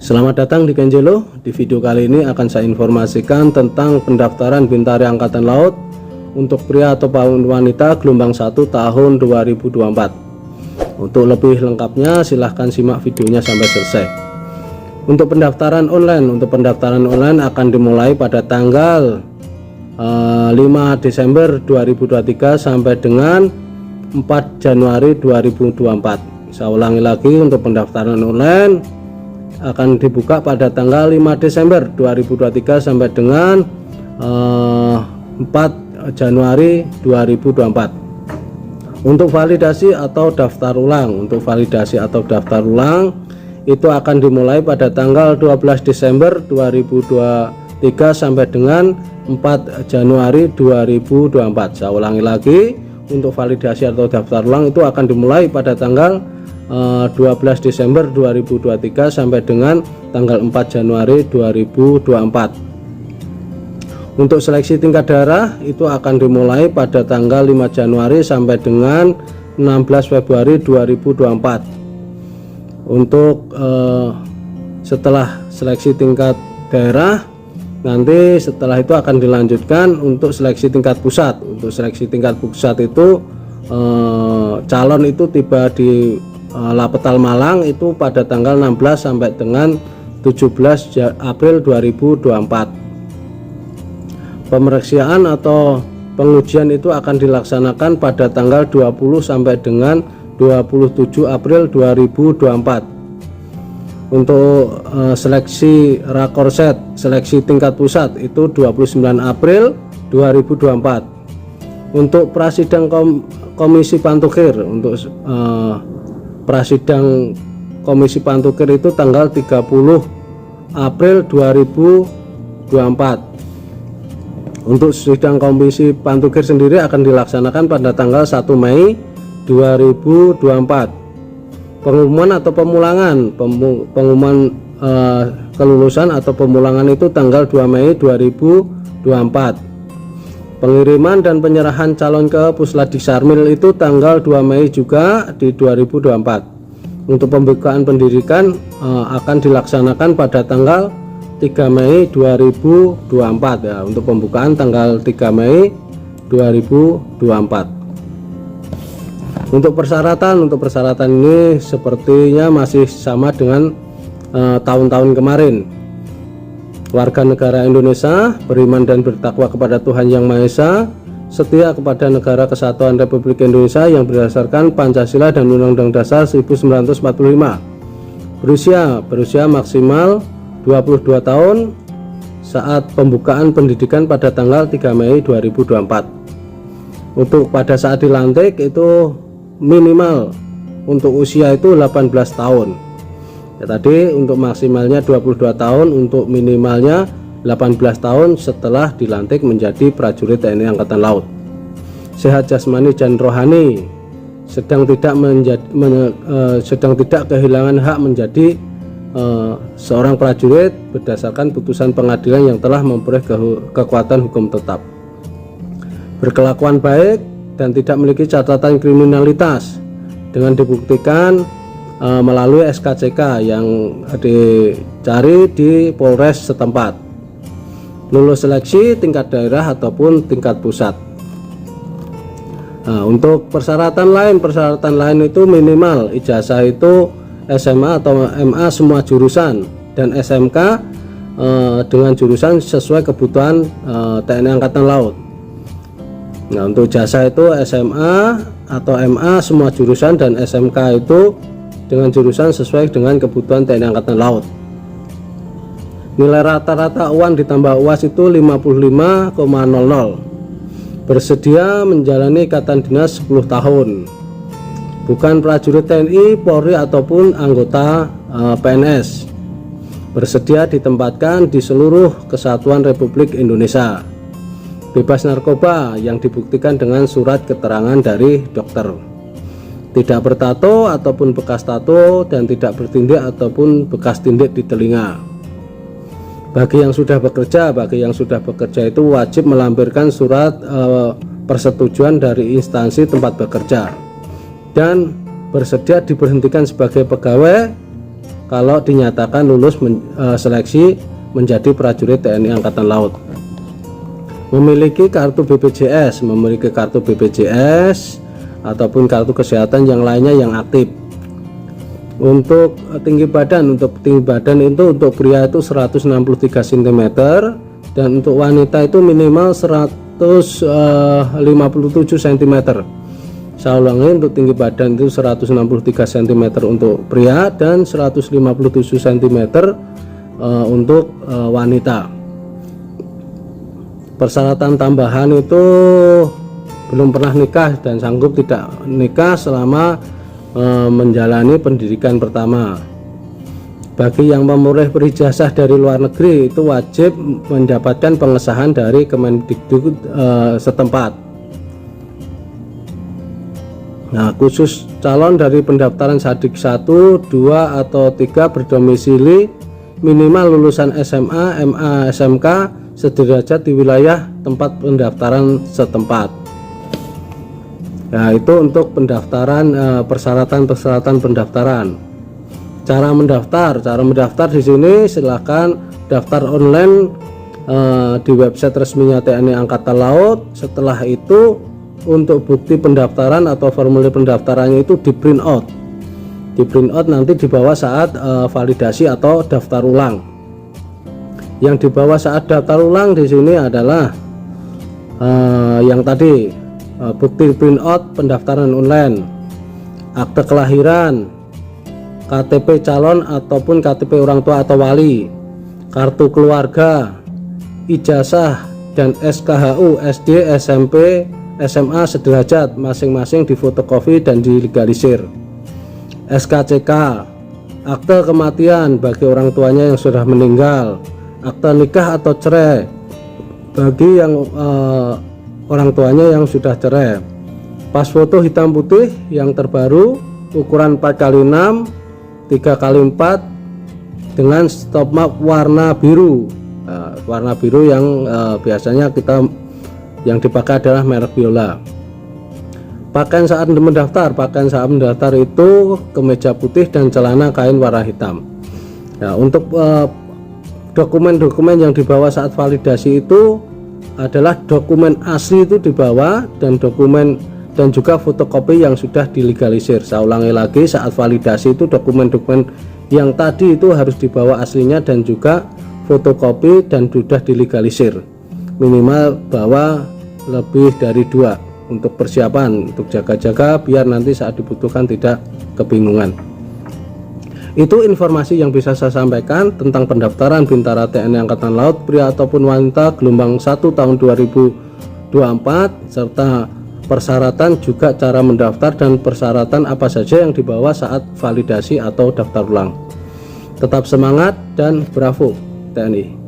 Selamat datang di Kenjelo. Di video kali ini akan saya informasikan tentang pendaftaran Bintari Angkatan Laut untuk pria atau wanita gelombang 1 tahun 2024. Untuk lebih lengkapnya silahkan simak videonya sampai selesai. Untuk pendaftaran online akan dimulai pada tanggal 5 Desember 2023 sampai dengan 4 Januari 2024. Saya ulangi lagi, untuk pendaftaran online akan dibuka pada tanggal 5 Desember 2023 sampai dengan 4 Januari 2024. Untuk validasi atau daftar ulang, itu akan dimulai pada tanggal 12 Desember 2023 sampai dengan 4 Januari 2024. Saya ulangi lagi, untuk validasi atau daftar ulang itu akan dimulai pada tanggal 12 Desember 2023 sampai dengan tanggal 4 Januari 2024. Untuk seleksi tingkat daerah itu akan dimulai pada tanggal 5 Januari sampai dengan 16 Februari 2024. Untuk setelah seleksi tingkat daerah, nanti setelah itu akan dilanjutkan untuk seleksi tingkat pusat. Untuk seleksi tingkat pusat itu calon itu tiba di Lapetal Malang itu pada tanggal 16 sampai dengan 17 April 2024. Pemeriksaan atau pengujian itu akan dilaksanakan pada tanggal 20 sampai dengan 27 April 2024. Untuk seleksi rakorset seleksi tingkat pusat itu 29 April 2024. Untuk prasidang komisi pantukir, untuk prasidang komisi pantukir itu tanggal 30 April 2024. Untuk sidang komisi pantukir sendiri akan dilaksanakan pada tanggal 1 Mei 2024. Pengumuman atau pengumuman kelulusan atau pemulangan itu tanggal 2 Mei 2024. Pengiriman dan penyerahan calon ke Pusladis Sarmil itu tanggal 2 Mei juga di 2024. Untuk pembukaan pendidikan akan dilaksanakan pada tanggal 3 Mei 2024 ya. Untuk pembukaan tanggal 3 Mei 2024. Untuk persyaratan ini sepertinya masih sama dengan tahun-tahun kemarin. Warga negara Indonesia, beriman dan bertakwa kepada Tuhan Yang Maha Esa, setia kepada Negara Kesatuan Republik Indonesia yang berdasarkan Pancasila dan Undang-Undang Dasar 1945. Berusia maksimal 22 tahun saat pembukaan pendidikan pada tanggal 3 Mei 2024. Untuk pada saat dilantik itu minimal untuk usia itu 18 tahun. Ya, tadi untuk maksimalnya 22 tahun, untuk minimalnya 18 tahun setelah dilantik menjadi prajurit TNI Angkatan Laut. Sehat jasmani dan rohani, sedang tidak kehilangan hak menjadi seorang prajurit berdasarkan putusan pengadilan yang telah memperoleh kekuatan hukum tetap. Berkelakuan baik dan tidak memiliki catatan kriminalitas dengan dibuktikan melalui SKCK yang dicari di Polres setempat. Lulus seleksi tingkat daerah ataupun tingkat pusat. Nah, untuk persyaratan lain itu minimal ijazah itu SMA atau MA semua jurusan, dan SMK dengan jurusan sesuai kebutuhan TNI Angkatan Laut. Nah, untuk jasa itu SMA atau MA semua jurusan, dan SMK itu dengan jurusan sesuai dengan kebutuhan TNI Angkatan Laut. Nilai rata-rata UAN ditambah UAS itu 55,00. Bersedia menjalani ikatan dinas 10 tahun. Bukan prajurit TNI, Polri ataupun anggota PNS. Bersedia ditempatkan di seluruh kesatuan Republik Indonesia. Bebas narkoba yang dibuktikan dengan surat keterangan dari dokter. Tidak bertato ataupun bekas tato, dan tidak bertindik ataupun bekas tindik di telinga. Bagi yang sudah bekerja itu wajib melampirkan surat persetujuan dari instansi tempat bekerja dan bersedia diberhentikan sebagai pegawai kalau dinyatakan lulus seleksi menjadi prajurit TNI Angkatan Laut. Memiliki kartu BPJS ataupun kartu kesehatan yang lainnya yang aktif. Untuk tinggi badan itu untuk pria itu 163 cm dan untuk wanita itu minimal 157 cm. Saya ulangi, untuk tinggi badan itu 163 cm untuk pria dan 157 cm untuk wanita. Persyaratan tambahan itu belum pernah nikah dan sanggup tidak nikah selama menjalani pendidikan pertama. Bagi yang memperoleh berijazah dari luar negeri itu wajib mendapatkan pengesahan dari Kemendikbud setempat. Nah, khusus calon dari pendaftaran Sadik 1, 2, atau 3 berdomisili minimal lulusan SMA, MA, SMK sederajat di wilayah tempat pendaftaran setempat. Nah, itu untuk pendaftaran, persyaratan pendaftaran. Cara mendaftar di sini silakan daftar online di website resminya TNI Angkatan Laut. Setelah itu untuk bukti pendaftaran atau formulir pendaftarannya itu di print out. Di print out nanti dibawa saat validasi atau daftar ulang. Yang dibawa saat daftar ulang di sini adalah yang tadi, bukti print out pendaftaran online, akte kelahiran, KTP calon ataupun KTP orang tua atau wali, kartu keluarga, ijazah dan SKHU SD, SMP, SMA sederajat masing-masing difotokopi dan dilegalisir. SKCK, akte kematian bagi orang tuanya yang sudah meninggal, akte nikah atau cerai bagi yang orang tuanya yang sudah cerai, pas foto hitam putih yang terbaru ukuran 4x6 3x4 dengan stop map warna biru. Warna biru yang biasanya yang dipakai adalah merek Biola. Pakaian saat mendaftar itu kemeja putih dan celana kain warna hitam. Nah, untuk dokumen-dokumen yang dibawa saat validasi itu adalah dokumen asli itu dibawa dan juga fotokopi yang sudah dilegalisir. Saya ulangi lagi, saat validasi itu dokumen-dokumen yang tadi itu harus dibawa aslinya dan juga fotokopi dan sudah dilegalisir. Minimal bawa lebih dari 2 untuk persiapan, untuk jaga-jaga biar nanti saat dibutuhkan tidak kebingungan. Itu informasi yang bisa saya sampaikan tentang pendaftaran Bintara TNI Angkatan Laut pria ataupun wanita gelombang 1 tahun 2024 serta persyaratan, juga cara mendaftar dan persyaratan apa saja yang dibawa saat validasi atau daftar ulang. Tetap semangat dan bravo TNI.